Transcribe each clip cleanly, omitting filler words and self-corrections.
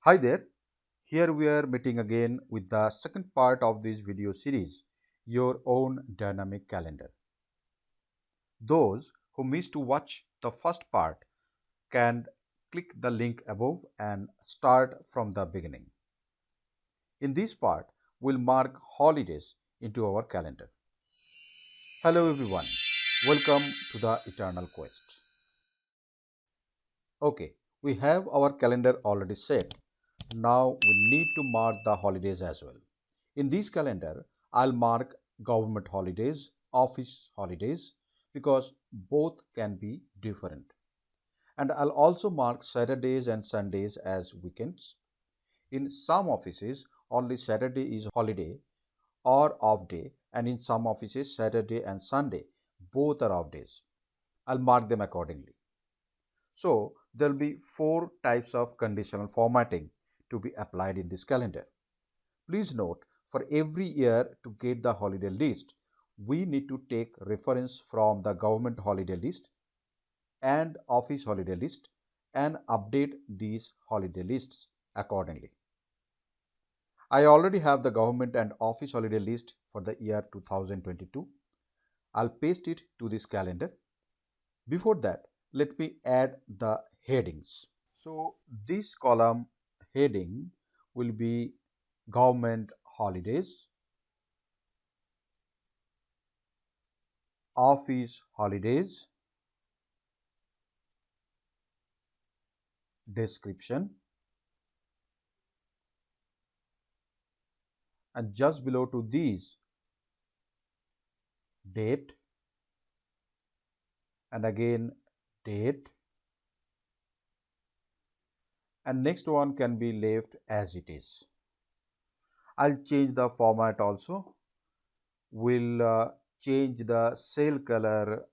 Hi there, here we are meeting again with the second part of this video series, Your Own Dynamic Calendar. Those who missed to watch the first part can click the link above and start from the beginning. In this part, we'll mark holidays into our calendar. Hello everyone, welcome to the Eternal Quest. Okay, we have our calendar already set. Now we need to mark the holidays as well. In this calendar, I'll mark government holidays, office holidays, because both can be different. And I'll also mark Saturdays and Sundays as weekends. In some offices, only Saturday is holiday or off day, and in some offices, Saturday and Sunday both are off days. I'll mark them accordingly. So there'll be four types of conditional formatting to be applied in this calendar. Please note, for every year to get the holiday list, we need to take reference from the government holiday list and office holiday list and update these holiday lists accordingly. I already have the government and office holiday list for the year 2022. I'll paste it to this calendar. Before that, let me add the headings. So this column heading will be government holidays, office holidays, description, and just below to these, date, and again date, and next one can be left as it is. I'll change the format also. We'll change the cell color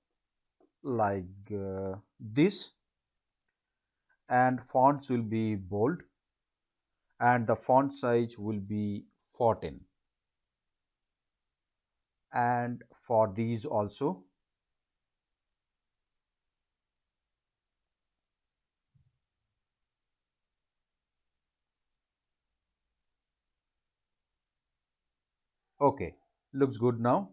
like this, and fonts will be bold, and the font size will be 14. And for these also, okay, looks good now.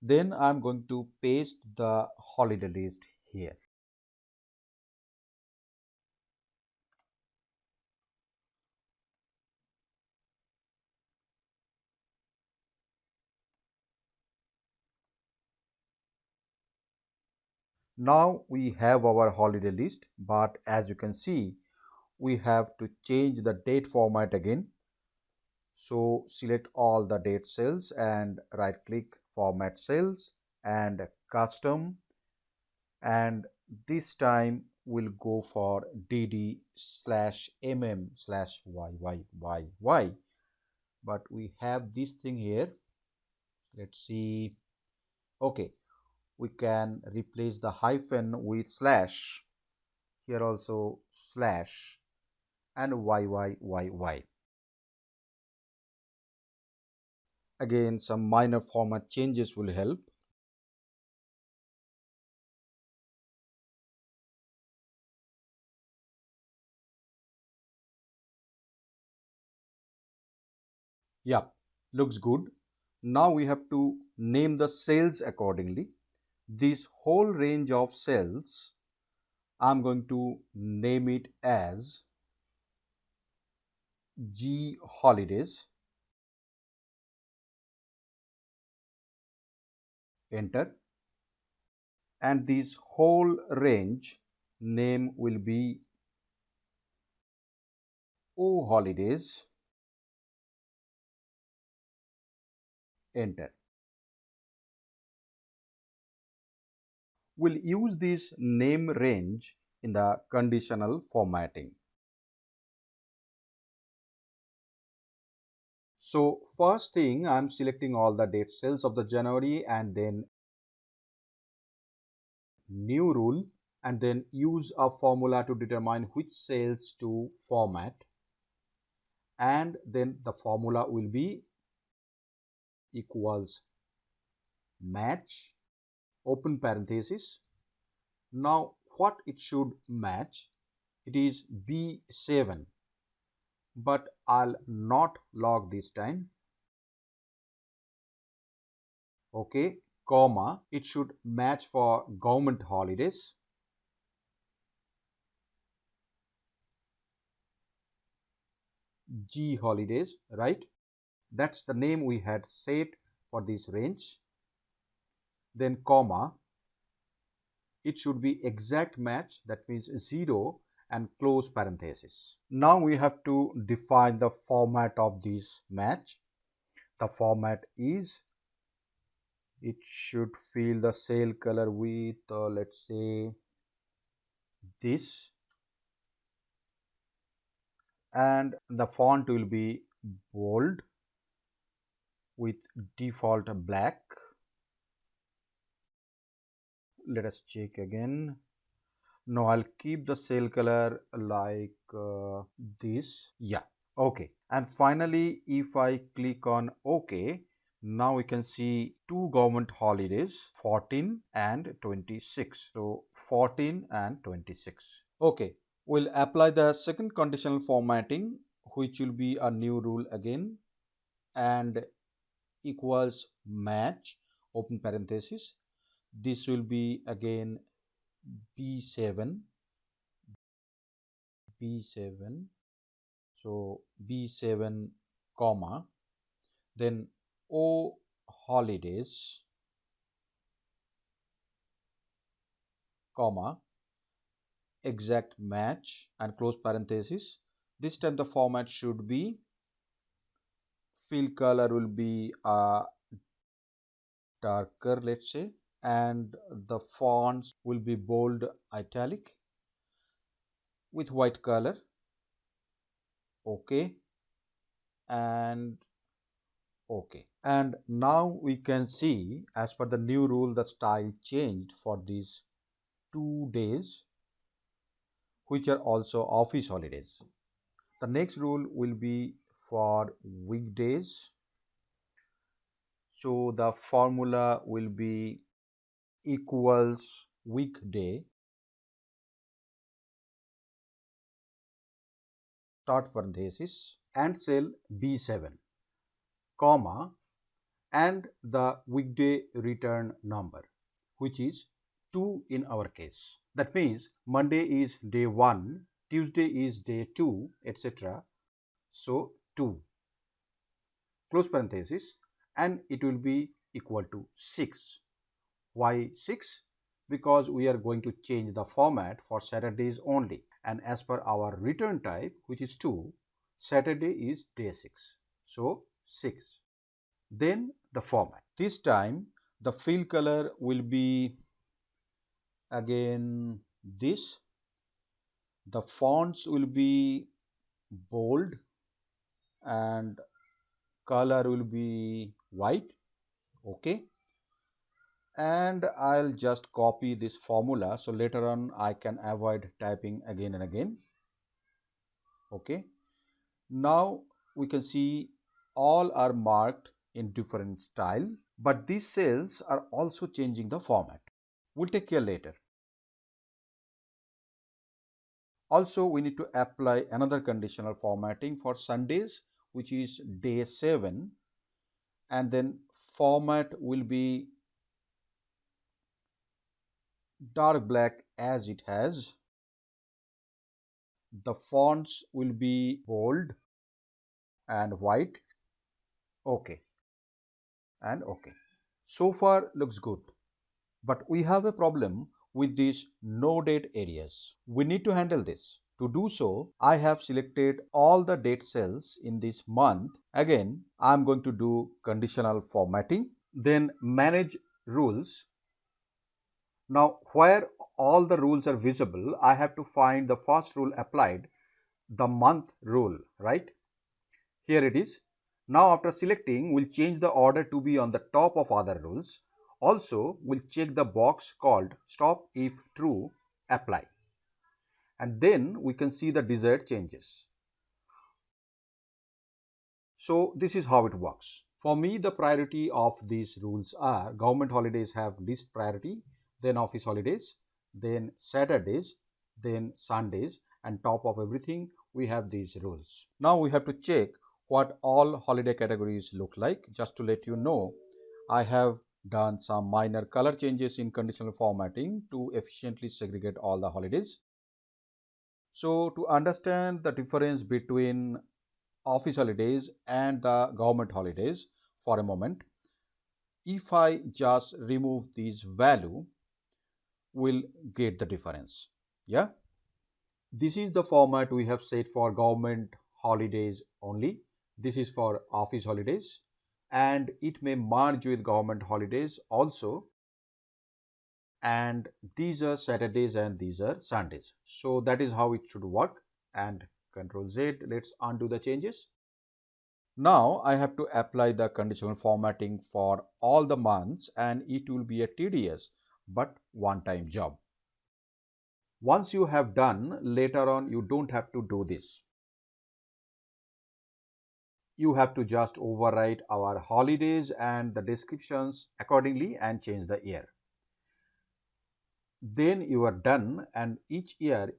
Then I'm going to paste the holiday list here. Now we have our holiday list, but as you can see, we have to change the date format again. So select all the date cells and right click format cells and custom, and this time we'll go for dd/mm/yyyy, but we have this thing here. Let's see. Okay, we can replace the hyphen with slash, here also slash, and yyyy. Again, some minor format changes will help. Yeah, looks good. Now we have to name the cells accordingly. This whole range of cells, I'm going to name it as G holidays. Enter. And this whole range name will be O holidays. Enter. We'll use this name range in the conditional formatting. So first thing, I'm selecting all the date cells of the January and then new rule, and then use a formula to determine which cells to format, and then the formula will be equals match open parenthesis. Now what it should match, it is B7, but I'll not log this time. Okay, comma, it should match for government holidays. G holidays, right? That's the name we had set for this range. Then comma, it should be exact match, that means 0 and close parenthesis. Now we have to define the format of this match. The format is, it should fill the cell color with let's say this, and the font will be bold with default black. Let us check again. No, I'll keep the cell color like this. Yeah, okay. And finally, if I click on OK, now we can see two government holidays, 14 and 26. So 14 and 26. Okay, we'll apply the second conditional formatting, which will be a new rule again, and equals match, open parenthesis. This will be again B7, so B7 comma, then O holidays comma, exact match and close parenthesis. This time the format should be, fill color will be darker, let's say, and the fonts will be bold italic with white color. Okay, and okay. And now we can see, as per the new rule, the style changed for these 2 days, which are also office holidays. The next rule will be for weekdays. So the formula will be equals weekday, start parenthesis, and cell B7, comma, and the weekday return number, which is 2 in our case. That means Monday is day 1, Tuesday is day 2, etc. So 2, close parenthesis, and it will be equal to 6. Why 6? Because we are going to change the format for Saturdays only, and as per our return type, which is 2, Saturday is day 6. So 6. Then the format. This time the fill color will be again this. The fonts will be bold and color will be white. Okay, and I'll just copy this formula so later on I can avoid typing again and again. Okay, now we can see all are marked in different style, but these cells are also changing the format. We'll take care later. Also, we need to apply another conditional formatting for Sundays, which is day 7, and then format will be dark black as it has. The fonts will be bold and white. Okay, and okay. So far looks good, but we have a problem with these no date areas. We need to handle this. To do so, I have selected all the date cells in this month. Again, I am going to do conditional formatting, then manage rules. Now, where all the rules are visible, I have to find the first rule applied, the month rule, right? Here it is. Now, after selecting, we'll change the order to be on the top of other rules. Also, we'll check the box called stop if true, apply. And then we can see the desired changes. So this is how it works. For me, the priority of these rules are government holidays have least priority, then office holidays, then Saturdays, then Sundays, and top of everything, we have these rules. Now we have to check what all holiday categories look like. Just to let you know, I have done some minor color changes in conditional formatting to efficiently segregate all the holidays. So to understand the difference between office holidays and the government holidays for a moment, if I just remove this value, we'll get the difference. Yeah. This is the format we have set for government holidays only. This is for office holidays, and it may merge with government holidays also. And these are Saturdays and these are Sundays. So that is how it should work. And Control Z, let's undo the changes. Now I have to apply the conditional formatting for all the months, and it will be a tedious but one-time job. Once you have done, later on you don't have to do this. You have to just overwrite our holidays and the descriptions accordingly and change the year. Then you are done, and each year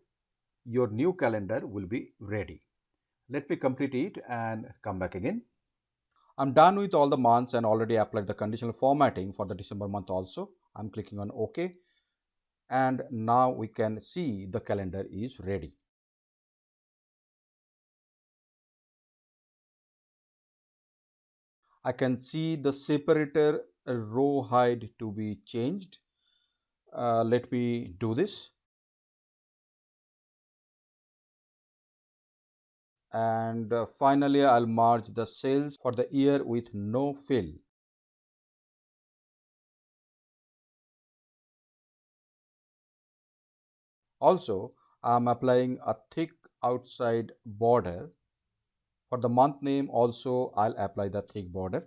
your new calendar will be ready. Let me complete it and come back again. I'm done with all the months and already applied the conditional formatting for the December month also. I'm clicking on OK, and now we can see the calendar is ready. I can see the separator row height to be changed. Let me do this. And finally, I'll merge the cells for the year with no fill. Also, I'm applying a thick outside border. For the month name also, I'll apply the thick border.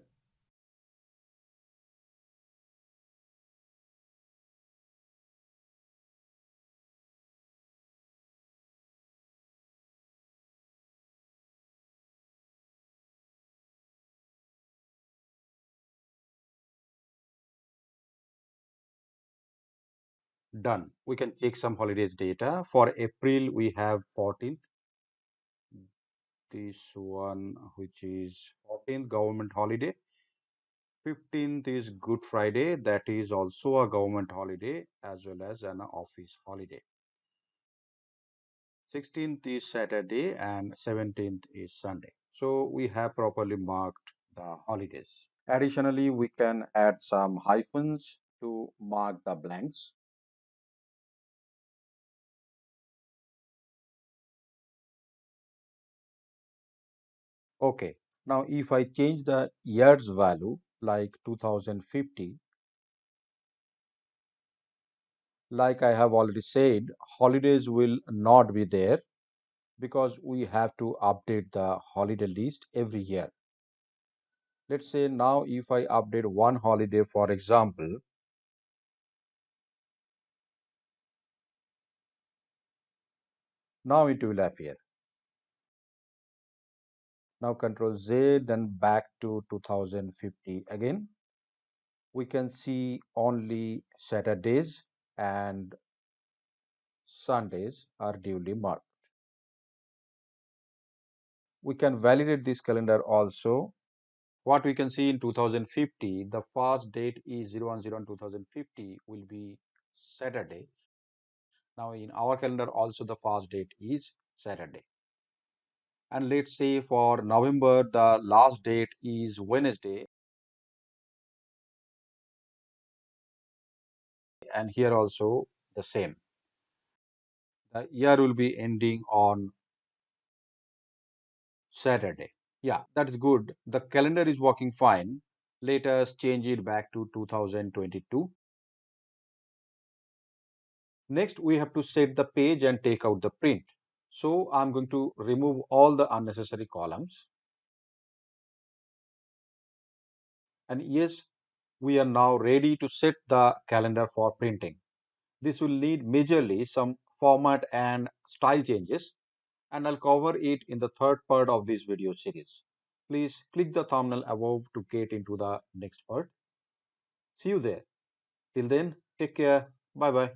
Done. We can check some holidays data. For April, we have 14th. This one, which is 14th government holiday. 15th is Good Friday. That is also a government holiday as well as an office holiday. 16th is Saturday and 17th is Sunday. So we have properly marked the holidays. Additionally, we can add some hyphens to mark the blanks. Okay, now if I change the year's value like 2050, like I have already said, holidays will not be there because we have to update the holiday list every year. Let's say now if I update one holiday, for example, now it will appear. Now Control Z, then back to 2050 again. We can see only Saturdays and Sundays are duly marked. We can validate this calendar also. What we can see in 2050, the first date is 010 2050 will be Saturday. Now in our calendar also the first date is Saturday. And let's say for November, the last date is Wednesday. And here also the same. The year will be ending on Saturday. Yeah, that is good. The calendar is working fine. Let us change it back to 2022. Next, we have to set the page and take out the print. So I'm going to remove all the unnecessary columns. And yes, we are now ready to set the calendar for printing. This will need majorly some format and style changes, and I'll cover it in the third part of this video series. Please click the thumbnail above to get into the next part. See you there. Till then, take care. Bye bye.